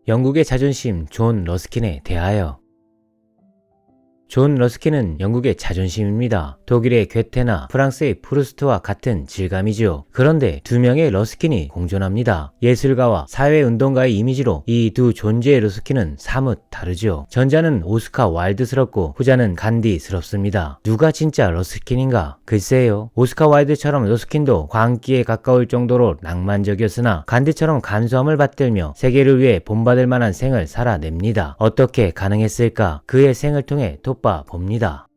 영국의 자존심 존 러스킨에 대하여. 존 러스킨은 영국의 자존심입니다. 독일의 괴테나 프랑스의 프루스트와 같은 질감이죠. 그런데 두 명의 러스킨이 공존합니다. 예술가와 사회운동가의 이미지로 이 두 존재의 러스킨은 사뭇 다르죠. 전자는 오스카 와일드스럽고 후자는 간디스럽습니다. 누가 진짜 러스킨인가? 글쎄요. 오스카 와일드처럼 러스킨도 광기에 가까울 정도로 낭만적이었으나 간디처럼 간소함을 받들며 세계를 위해 본받을 만한 생을 살아냅니다. 어떻게 가능했을까? 그의 생을 통해 봐 봅니다.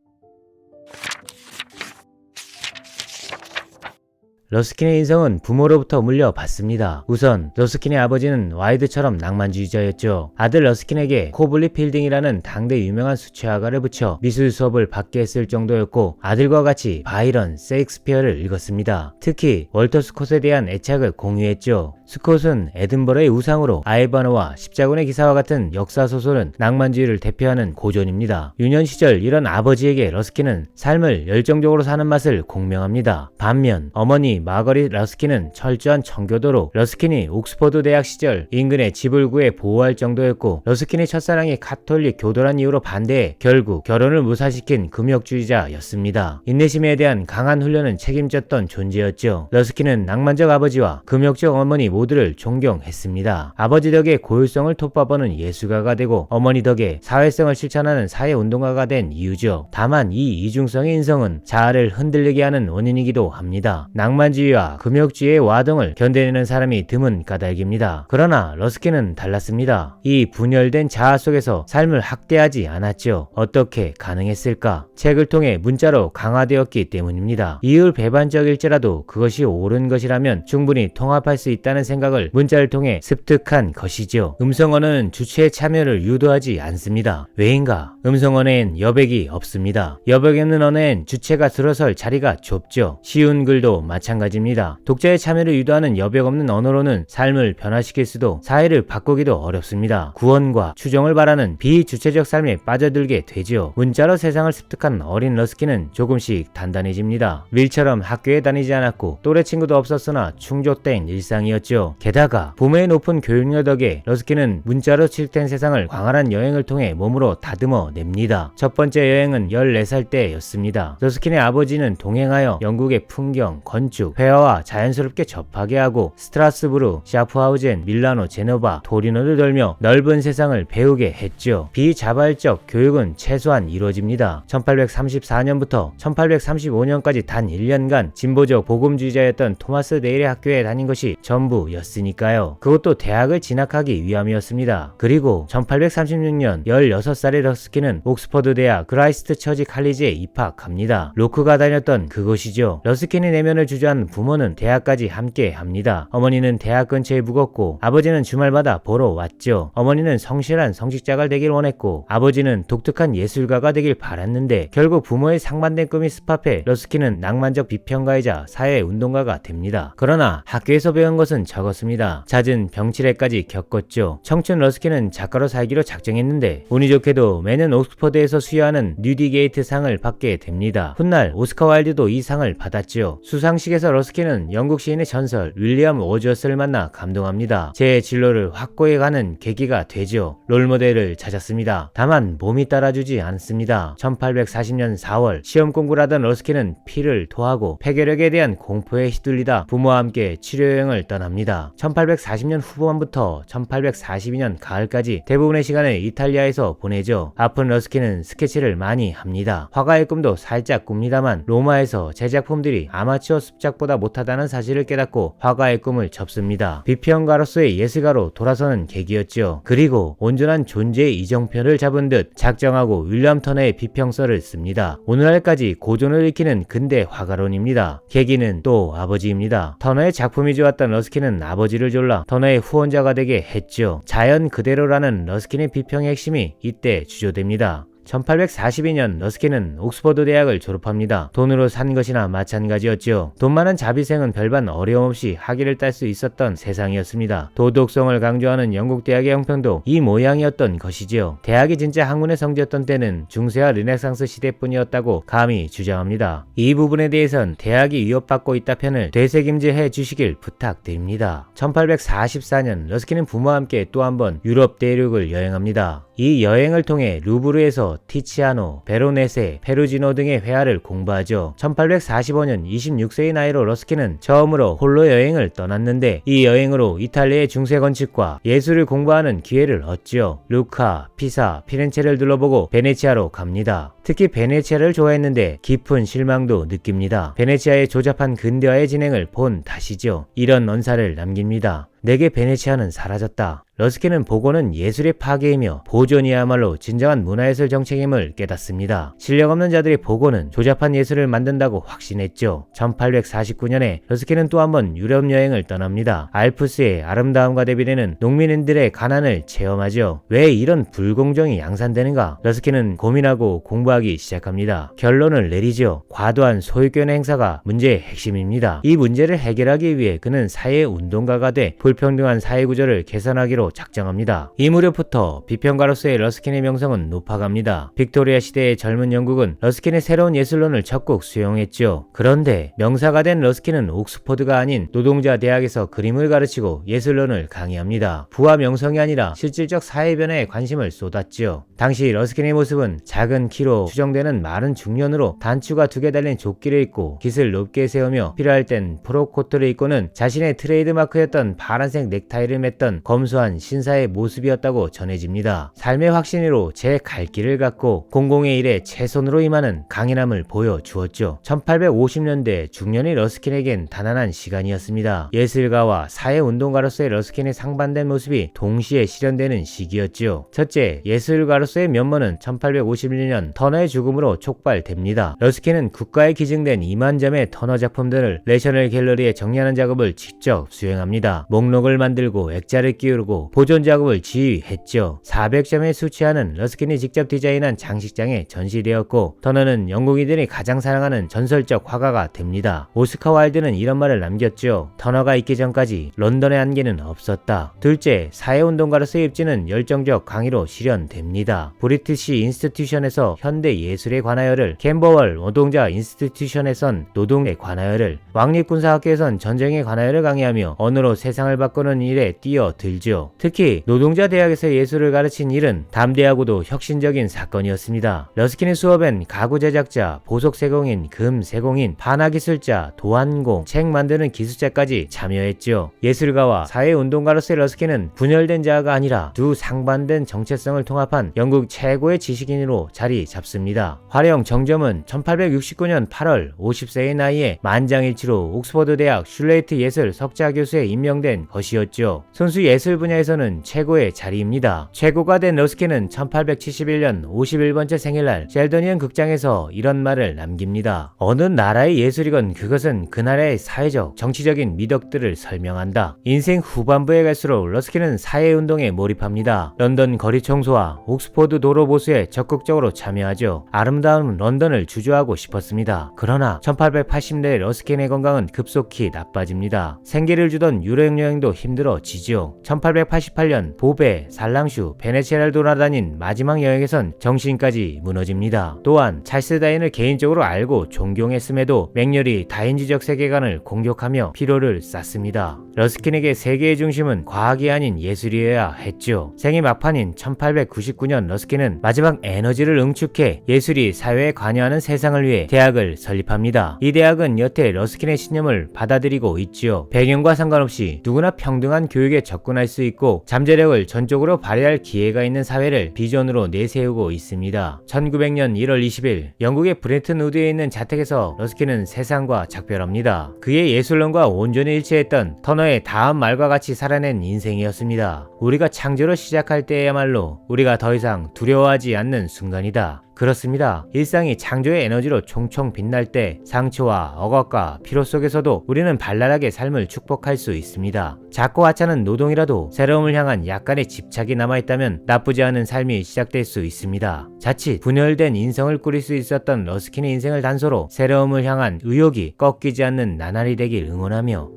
러스킨의 인성은 부모로부터 물려받습니다. 우선 러스킨의 아버지는 와이드처럼 낭만주의자였죠. 아들 러스킨에게 코블리 필딩이라는 당대 유명한 수채화가를 붙여 미술 수업을 받게 했을 정도였고 아들과 같이 바이런, 세익스피어를 읽었습니다. 특히 월터 스콧에 대한 애착을 공유했죠. 스콧은 에든버러의 우상으로 아이바노와 십자군의 기사와 같은 역사소설은 낭만주의를 대표하는 고전입니다. 유년 시절 이런 아버지에게 러스킨은 삶을 열정적으로 사는 맛을 공명합니다. 반면 어머니 마거릿 러스킨은 철저한 청교도로 러스킨이 옥스퍼드 대학 시절 인근의 집을 구해 보호할 정도였고 러스킨의 첫사랑이 가톨릭 교도란 이유로 반대해 결국 결혼을 무산시킨 금욕주의자였습니다. 인내심에 대한 강한 훈련은 책임졌던 존재였죠. 러스킨은 낭만적 아버지와 금욕적 어머니 모두를 존경했습니다. 아버지 덕에 고율성을 톱밥하는 예술가가 되고 어머니 덕에 사회성을 실천하는 사회운동가가 된 이유죠. 다만 이 이중성의 인성은 자아를 흔들리게 하는 원인이기도 합니다. 낭만주의와 금욕주의의 와동을 견뎌내는 사람이 드문 까닭입니다. 그러나 러스킨은 달랐습니다. 이 분열된 자아 속에서 삶을 학대하지 않았죠. 어떻게 가능했을까? 책을 통해 문자로 강화되었기 때문입니다. 이율 배반적일지라도 그것이 옳은 것이라면 충분히 통합할 수 있다는 생각을 문자를 통해 습득한 것이죠. 음성 언어는 주체의 참여를 유도하지 않습니다. 왜인가? 음성 언어엔 여백이 없습니다. 여백이 없는 언어엔 주체가 들어설 자리가 좁죠. 쉬운 글도 마찬가지입니다. 독자의 참여를 유도하는 여백 없는 언어로는 삶을 변화시킬 수도 사회를 바꾸기도 어렵습니다. 구원과 추정을 바라는 비주체적 삶에 빠져들게 되죠. 문자로 세상을 습득한 어린 러스킨은 조금씩 단단해집니다. 윌처럼 학교에 다니지 않았고 또래 친구도 없었으나 충족된 일상이었죠. 게다가 부모의 높은 교육력 덕에 러스킨은 문자로 칠텐 세상을 광활한 여행을 통해 몸으로 다듬어 냅니다. 첫 번째 여행은 14살 때였습니다. 러스킨의 아버지는 동행하여 영국의 풍경, 건축, 회화와 자연스럽게 접하게 하고 스트라스부르, 샤프하우젠, 밀라노, 제노바, 토리노를 돌며 넓은 세상을 배우게 했죠. 비자발적 교육은 최소한 이루어집니다. 1834년부터 1835년까지 단 1년간 진보적 복음주의자였던 토마스 데일의 학교에 다닌 것이 전부였으니까요. 그것도 대학을 진학하기 위함이었습니다. 그리고 1836년 16살의 러스킨은 옥스퍼드 대학 크라이스트 처지 칼리지에 입학합니다. 로크가 다녔던 그곳이죠. 러스킨의 내면을 주저한 부모는 대학까지 함께 합니다. 어머니는 대학 근처에 묵었고 아버지는 주말마다 보러 왔죠. 어머니는 성실한 성직자가 되길 원했고 아버지는 독특한 예술가가 되길 바랐는데 결국 부모의 상반된 꿈이 습합해 러스킨은 낭만적 비평가이자 사회운동가가 됩니다. 그러나 학교에서 배운 것은 적었습니다. 잦은 병치레까지 겪었죠. 청춘 러스킨은 작가로 살기로 작정했는데 운이 좋게도 매년 옥스퍼드에서 수여하는 뉴디게이트 상을 받게 됩니다. 훗날 오스카 와일드도 이 상을 받았죠. 수상식에서 러스킨은 영국 시인의 전설 윌리엄 워즈워스를 만나 감동합니다. 제 진로를 확고히 가는 계기가 되죠. 롤모델을 찾았습니다. 다만 몸이 따라주지 않습니다. 1840년 4월 시험 공부를 하던 러스킨은 피를 토하고 폐결핵에 대한 공포에 휘둘리다 부모와 함께 치료여행을 떠납니다. 1840년 후반부터 1842년 가을까지 대부분의 시간을 이탈리아에서 보내죠. 아픈 러스킨은 스케치를 많이 합니다. 화가의 꿈도 살짝 꿉니다만 로마에서 제 작품들이 아마추어 습작보다 못하다는 사실을 깨닫고 화가의 꿈을 접습니다. 비평가로서의 예술가로 돌아서는 계기였죠. 그리고 온전한 존재의 이정표를 잡은 듯 작정하고 윌리엄 터너의 비평서를 씁니다. 오늘날까지 고전을 익히는 근대 화가론입니다. 계기는 또 아버지입니다. 터너의 작품이 좋았던 러스킨은 아버지를 졸라 터너의 후원자가 되게 했죠. 자연 그대로라는 러스킨의 비평의 핵심이 이때 주조됩니다. 1842년 러스킨은 옥스퍼드 대학을 졸업합니다. 돈으로 산 것이나 마찬가지였죠. 돈 많은 자비생은 별반 어려움 없이 학위를 딸 수 있었던 세상이었습니다. 도덕성을 강조하는 영국 대학의 형평도 이 모양이었던 것이지요. 대학이 진짜 학문의 성지였던 때는 중세와 르네상스 시대뿐이었다고 감히 주장합니다. 이 부분에 대해선 대학이 위협받고 있다 편을 되새김질해 주시길 부탁드립니다. 1844년 러스킨은 부모와 함께 또 한 번 유럽 대륙을 여행합니다. 이 여행을 통해 루브르에서 티치아노, 베로네세, 페루지노 등의 회화를 공부하죠. 1845년 26세의 나이로 러스킨은 처음으로 홀로 여행을 떠났는데 이 여행으로 이탈리아의 중세 건축과 예술을 공부하는 기회를 얻죠. 루카, 피사, 피렌체를 둘러보고 베네치아로 갑니다. 특히 베네치아를 좋아했는데 깊은 실망도 느낍니다. 베네치아의 조잡한 근대화의 진행을 본 탓이죠. 이런 언사를 남깁니다. 내게 베네치아는 사라졌다. 러스킨은 보고는 예술의 파괴이며 보존이야말로 진정한 문화예술 정책임을 깨닫습니다. 실력 없는 자들의 보고는 조잡한 예술을 만든다고 확신했죠. 1849년에 러스킨은 또 한 번 유럽 여행을 떠납니다. 알프스의 아름다움과 대비되는 농민들의 가난을 체험하죠. 왜 이런 불공정이 양산되는가? 러스킨은 고민하고 공부하기 시작합니다. 결론을 내리죠. 과도한 소유권의 행사가 문제의 핵심입니다. 이 문제를 해결하기 위해 그는 사회운동가가 돼 불평등한 사회구조를 개선하기로 작정합니다. 이 무렵부터 비평가로서의 러스킨의 명성은 높아갑니다. 빅토리아 시대의 젊은 영국은 러스킨의 새로운 예술론을 적극 수용했죠. 그런데 명사가 된 러스킨은 옥스퍼드가 아닌 노동자 대학에서 그림을 가르치고 예술론을 강의합니다. 부와 명성이 아니라 실질적 사회 변화에 관심을 쏟았죠. 당시 러스킨의 모습은 작은 키로 추정되는 마른 중년으로 단추가 2개 달린 조끼를 입고 깃을 높게 세우며 필요할 땐 프로코트를 입고는 자신의 트레이드마크였던 파란색 넥타이를 맸던 검소한 신사의 모습이었다고 전해집니다. 삶의 확신으로 제 갈 길을 갖고 공공의 일에 최선으로 임하는 강인함을 보여주었죠. 1850년대 중년의 러스킨에겐 단안한 시간이었습니다. 예술가와 사회운동가로서의 러스킨의 상반된 모습이 동시에 실현되는 시기였죠. 첫째, 예술가로서의 면모는 1851년 터너의 죽음으로 촉발됩니다. 러스킨은 국가에 기증된 2만 점의 터너 작품들을 내셔널 갤러리에 정리하는 작업을 직접 수행합니다. 목록을 만들고 액자를 끼우고 보존 작업을 지휘했죠. 400점에 수치하는 러스킨이 직접 디자인한 장식장에 전시되었고 터너는 영국인들이 가장 사랑하는 전설적 화가가 됩니다. 오스카 와일드는 이런 말을 남겼죠. 터너가 있기 전까지 런던의 안개는 없었다. 둘째, 사회운동가로서의 입지는 열정적 강의로 실현됩니다. 브리티시 인스티튜션에서 현대 예술에 관하여를, 캠버월 노동자 인스티튜션에선 노동에 관하여를, 왕립군사학교에선 전쟁에 관하여를 강의하며 언어로 세상을 바꾸는 일에 뛰어들죠. 특히 노동자 대학에서 예술을 가르친 일은 담대하고도 혁신적인 사건이었습니다. 러스킨의 수업엔 가구 제작자, 보석 세공인, 금 세공인, 판화기술자, 도안공, 책 만드는 기술자까지 참여했죠. 예술가와 사회운동가로서의 러스킨은 분열된 자가 아니라 두 상반된 정체성을 통합한 영국 최고의 지식인으로 자리 잡습니다. 활용 정점은 1869년 8월 50세의 나이에 만장일치로 옥스퍼드 대학 슐레이트 예술 석좌 교수에 임명된 것이었죠. 손수 예술 분야에서는 최고의 자리입니다. 최고가 된 러스킨은 1871년 51번째 생일날 셸더니언 극장에서 이런 말을 남깁니다. 어느 나라의 예술이건 그것은 그 나라의 사회적, 정치적인 미덕들을 설명한다. 인생 후반부에 갈수록 러스킨은 사회운동에 몰입합니다. 런던 거리 청소와 옥스퍼드 도로 보수에 적극적으로 참여하죠. 아름다운 런던을 주저하고 싶었습니다. 그러나 1880년대 러스킨의 건강은 급속히 나빠집니다. 생기를 주던 유럽 여행도 힘들어지죠. 1888년 보베, 살랑슈, 베네치아를 돌아다닌 마지막 여행에선 정신까지 무너집니다. 또한 찰스 다인을 개인적으로 알고 존경했음에도 맹렬히 다인지적 세계관을 공격하며 피로를 쌌습니다. 러스킨에게 세계의 중심은 과학이 아닌 예술이어야 했죠. 생애 막판인 1899년 러스킨은 마지막 에너지를 응축해 예술이 사회에 관여하는 세상을 위해 대학을 설립합니다. 이 대학은 여태 러스킨의 신념을 받아들이고 있지요. 배경과 상관없이 누구나 평등한 교육에 접근할 수 있고 잠재력을 전적으로 발휘할 기회가 있는 사회를 비전으로 내세우고 있습니다. 1900년 1월 20일 영국의 브레튼 우드에 있는 자택에서 러스킨은 세상과 작별합니다. 그의 예술론과 온전히 일치했던 터너의 다음 말과 같이 살아낸 인생이었습니다. 우리가 창조를 시작할 때야말로 우리가 더 이상 두려워하지 않는 순간이다. 그렇습니다. 일상이 창조의 에너지로 총총 빛날 때 상처와 억압과 피로 속에서도 우리는 발랄하게 삶을 축복할 수 있습니다. 작고 하찮은 노동이라도 새로움을 향한 약간의 집착이 남아있다면 나쁘지 않은 삶이 시작될 수 있습니다. 자칫 분열된 인성을 꾸릴 수 있었던 러스킨의 인생을 단서로 새로움을 향한 의욕이 꺾이지 않는 나날이 되길 응원하며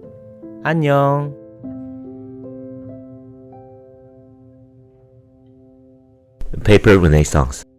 안녕. Paper Renaissance